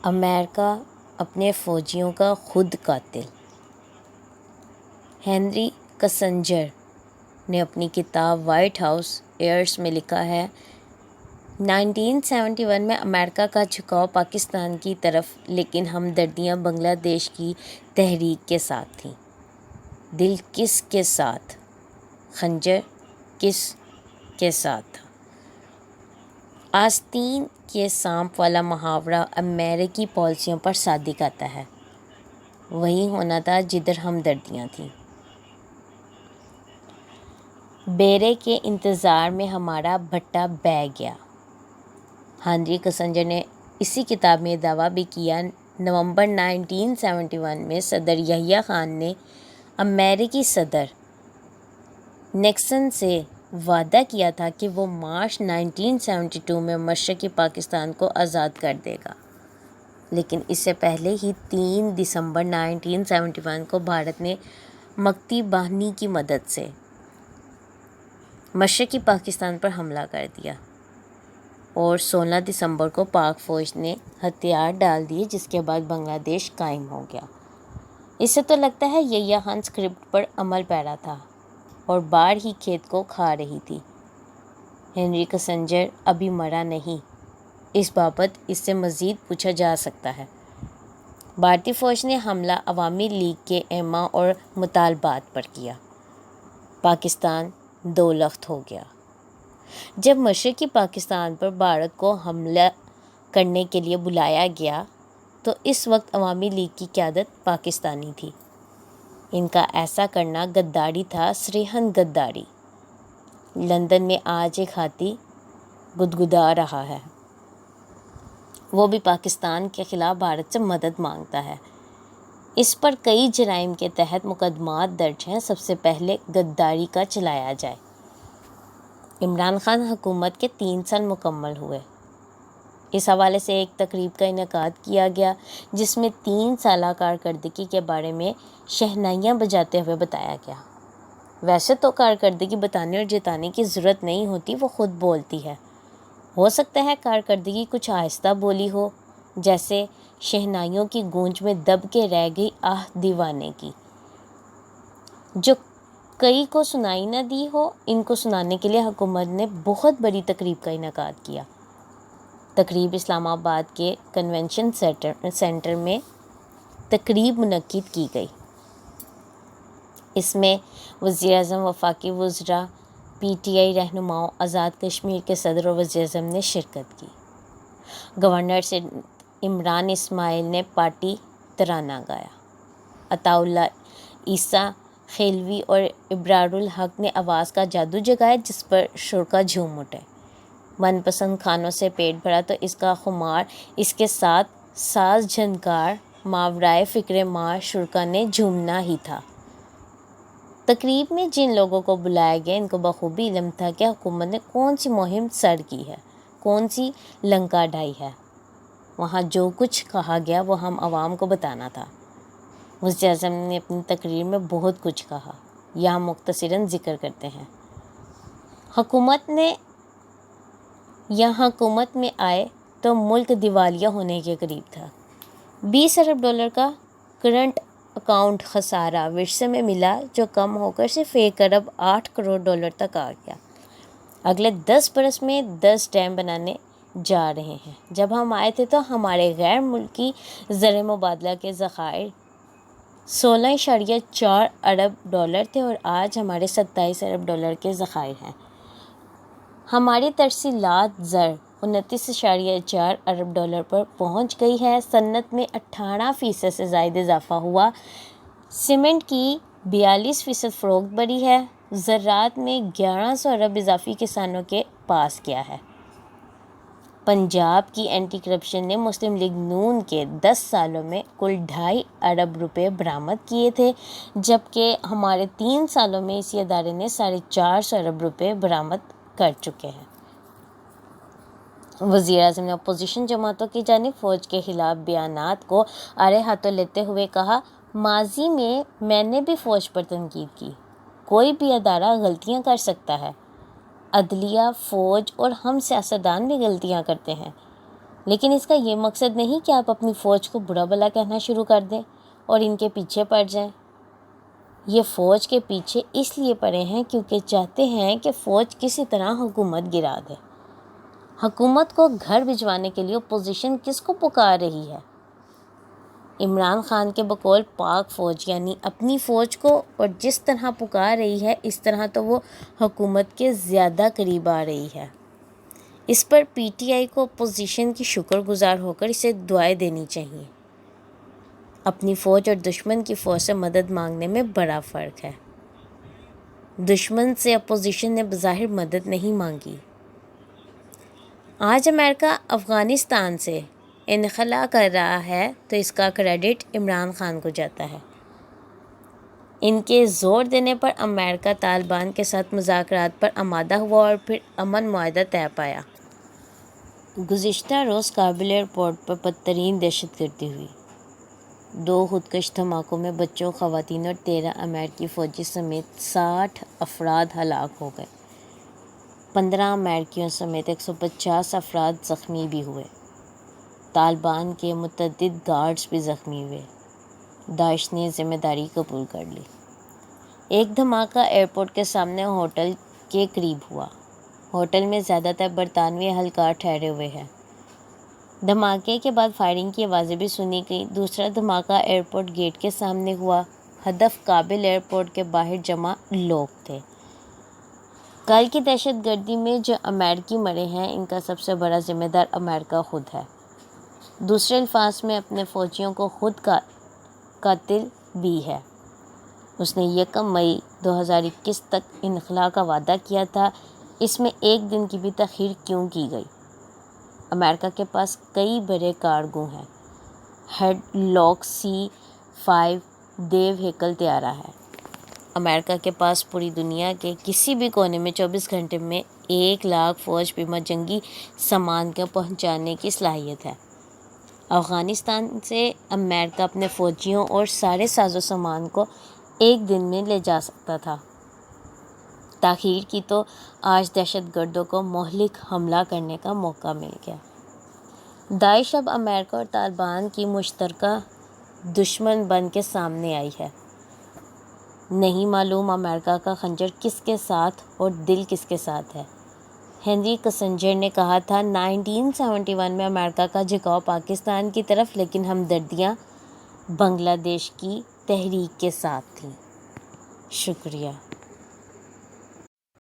امریکہ اپنے فوجیوں کا خود قاتل۔ ہینری کسنجر نے اپنی کتاب وائٹ ہاؤس ایئرس میں لکھا ہے 1971 میں امریکہ کا جھکاؤ پاکستان کی طرف، لیکن ہمدردیاں بنگلہ دیش کی تحریک کے ساتھ تھیں۔ دل کس کے ساتھ، خنجر کس کے ساتھ تھا؟ آستین کے سانپ والا محاورہ امریکی پالیسیوں پر صادق آتا ہے۔ وہی ہونا تھا جدھر ہمدردیاں تھیں۔ بیڑے کے انتظار میں ہمارا بھٹا بہہ گیا۔ ہینری کسنجر نے اسی کتاب میں یہ دعویٰ بھی کیا۔ نومبر 1971 میں صدر یحییٰ خان نے امریکی صدر نکسن سے وعدہ کیا تھا کہ وہ مارچ 1972 میں مشرقی پاکستان کو آزاد کر دے گا، لیکن اس سے پہلے ہی 3 دسمبر 1971 کو بھارت نے مکتی باہنی کی مدد سے مشرقی پاکستان پر حملہ کر دیا اور 16 دسمبر کو پاک فوج نے ہتھیار ڈال دیے، جس کے بعد بنگلہ دیش قائم ہو گیا۔ اس سے تو لگتا ہے یحییٰ خان اسکرپٹ پر عمل پیرا تھا اور باڑ ہی کھیت کو کھا رہی تھی۔ ہینری کسنجر ابھی مرا نہیں، اس بابت اس سے مزید پوچھا جا سکتا ہے۔ بھارتی فوج نے حملہ عوامی لیگ کے اعمال اور مطالبات پر کیا۔ پاکستان دو لخت ہو گیا۔ جب مشرقی پاکستان پر بھارت کو حملہ کرنے کے لیے بلایا گیا تو اس وقت عوامی لیگ کی قیادت پاکستانی تھی۔ ان کا ایسا کرنا غداری تھا، صریحاً غداری۔ لندن میں آج ایک ہاتھی گدگدا رہا ہے، وہ بھی پاکستان کے خلاف بھارت سے مدد مانگتا ہے۔ اس پر کئی جرائم کے تحت مقدمات درج ہیں۔ سب سے پہلے غداری کا چلایا جائے۔ عمران خان حکومت کے 3 سال مکمل ہوئے۔ اس حوالے سے ایک تقریب کا انعقاد کیا گیا جس میں 3 سالہ کارکردگی کے بارے میں شہنائیاں بجاتے ہوئے بتایا گیا۔ ویسے تو کارکردگی بتانے اور جتانے کی ضرورت نہیں ہوتی، وہ خود بولتی ہے۔ ہو سکتا ہے کارکردگی کچھ آہستہ بولی ہو، جیسے شہنائیوں کی گونج میں دب کے رہ گئی آہ دیوانے کی، جو کئی کو سنائی نہ دی ہو۔ ان کو سنانے کے لیے حکومت نے بہت بڑی تقریب کا انعقاد کیا۔ تقریب اسلام آباد کے کنونشن سینٹر میں تقریب منعقد کی گئی۔ اس میں وزیر اعظم، وفاقی وزراء، پی ٹی آئی رہنماؤں، آزاد کشمیر کے صدر اور وزیر اعظم نے شرکت کی۔ گورنر سندھ عمران اسماعیل نے پارٹی ترانہ گایا۔ عطا اللہ عیسیٰ خیلوی اور ابرار الحق نے آواز کا جادو جگایا، جس پر شرکا جھوم اٹھے۔ من پسند کھانوں سے پیٹ بھرا تو اس کا خمار، اس کے ساتھ ساز جھنکار، ماورائے فکر ماہ شرکا نے جھومنا ہی تھا۔ تقریب میں جن لوگوں کو بلایا گیا، ان کو بخوبی علم تھا کہ حکومت نے کون سی مہم سر کی ہے، کون سی لنکا ڈھائی ہے۔ وہاں جو کچھ کہا گیا وہ ہم عوام کو بتانا تھا۔ وزیر اعظم نے اپنی تقریر میں بہت کچھ کہا، یہاں مختصراً ذکر کرتے ہیں۔ حکومت میں آئے تو ملک دیوالیہ ہونے کے قریب تھا۔ 20 ارب ڈالر کا کرنٹ اکاؤنٹ خسارہ ورثے میں ملا، جو کم ہو کر صرف 1 ارب 8 کروڑ ڈالر تک آ گیا۔ اگلے 10 برس میں 10 ڈیم بنانے جا رہے ہیں۔ جب ہم آئے تھے تو ہمارے غیر ملکی زر مبادلہ کے ذخائر 16.4 ارب ڈالر تھے اور آج ہمارے 27 ارب ڈالر کے ذخائر ہیں۔ ہماری ترسیلات زر 29.4 ارب ڈالر پر پہنچ گئی ہے۔ صنعت میں 18% سے زائد اضافہ ہوا۔ سیمنٹ کی 42% فروخت بڑھی ہے۔ زراعت میں 1100 ارب اضافی کسانوں کے پاس کیا ہے۔ پنجاب کی اینٹی کرپشن نے مسلم لیگ نون کے 10 سالوں میں کل 2.5 ارب روپے برآمد کیے تھے، جبکہ ہمارے 3 سالوں میں اسی ادارے نے 450 ارب روپے برآمد کر چکے ہیں۔ وزیر اعظم نے اپوزیشن جماعتوں کی جانب فوج کے خلاف بیانات کو آڑے ہاتھوں لیتے ہوئے کہا، ماضی میں نے بھی فوج پر تنقید کی۔ کوئی بھی ادارہ غلطیاں کر سکتا ہے۔ عدلیہ، فوج اور ہم سیاستدان بھی غلطیاں کرتے ہیں، لیکن اس کا یہ مقصد نہیں کہ آپ اپنی فوج کو برا بھلا کہنا شروع کر دیں اور ان کے پیچھے پڑ جائیں۔ یہ فوج کے پیچھے اس لیے پڑے ہیں کیونکہ چاہتے ہیں کہ فوج کسی طرح حکومت گرا دے۔ حکومت کو گھر بھجوانے کے لیے اپوزیشن کس کو پکار رہی ہے؟ عمران خان کے بقول پاک فوج، یعنی اپنی فوج کو، اور جس طرح پکار رہی ہے اس طرح تو وہ حکومت کے زیادہ قریب آ رہی ہے۔ اس پر پی ٹی آئی کو اپوزیشن کی شکر گزار ہو کر اسے دعائیں دینی چاہیے۔ اپنی فوج اور دشمن کی فوج سے مدد مانگنے میں بڑا فرق ہے۔ دشمن سے اپوزیشن نے بظاہر مدد نہیں مانگی۔ آج امریکہ افغانستان سے انخلا کر رہا ہے تو اس کا کریڈٹ عمران خان کو جاتا ہے۔ ان کے زور دینے پر امریکہ طالبان کے ساتھ مذاکرات پر آمادہ ہوا اور پھر امن معاہدہ طے پایا۔ گزشتہ روز کابل ایئرپورٹ پر بدترین دہشت گردی ہوئی۔ 2 خودکش دھماکوں میں بچوں، خواتین اور 13 امریکی فوجی سمیت 60 افراد ہلاک ہو گئے۔ 15 امریکیوں سمیت 150 افراد زخمی بھی ہوئے۔ طالبان کے متعدد گارڈز بھی زخمی ہوئے۔ داعش نے ذمہ داری قبول کر لی۔ ایک دھماکہ ایئرپورٹ کے سامنے ہوٹل کے قریب ہوا۔ ہوٹل میں زیادہ تر برطانوی اہلکار ٹھہرے ہوئے ہیں۔ دھماکے کے بعد فائرنگ کی آوازیں بھی سنی گئیں۔ دوسرا دھماکہ ایئرپورٹ گیٹ کے سامنے ہوا۔ ہدف کابل ایئرپورٹ کے باہر جمع لوگ تھے۔ کل کی دہشت گردی میں جو امریکی مرے ہیں ان کا سب سے بڑا ذمہ دار امریکہ خود ہے۔ دوسرے الفاظ میں اپنے فوجیوں کو خود کا قاتل بھی ہے۔ اس نے 1 مئی 2021 تک انخلا کا وعدہ کیا تھا۔ اس میں 1 دن کی بھی تاخیر کیوں کی گئی؟ امریکہ کے پاس کئی بڑے کارگو ہیں۔ ہیڈ لاک C-5 دیو ہیکل طیارہ ہے۔ امریکہ کے پاس پوری دنیا کے کسی بھی کونے میں 24 گھنٹے میں 1 لاکھ فوج بیمہ جنگی سامان کو پہنچانے کی صلاحیت ہے۔ افغانستان سے امریکہ اپنے فوجیوں اور سارے ساز و سامان کو 1 دن میں لے جا سکتا تھا۔ تاخیر کی تو آج دہشت گردوں کو مہلک حملہ کرنے کا موقع مل گیا۔ داعش اب امریکہ اور طالبان کی مشترکہ دشمن بن کے سامنے آئی ہے۔ نہیں معلوم امریکہ کا خنجر کس کے ساتھ اور دل کس کے ساتھ ہے۔ ہنری کسنجر نے کہا تھا 1971 میں امریکہ کا جھکاؤ پاکستان کی طرف، لیکن ہمدردیاں بنگلہ دیش کی تحریک کے ساتھ تھیں۔ شکریہ۔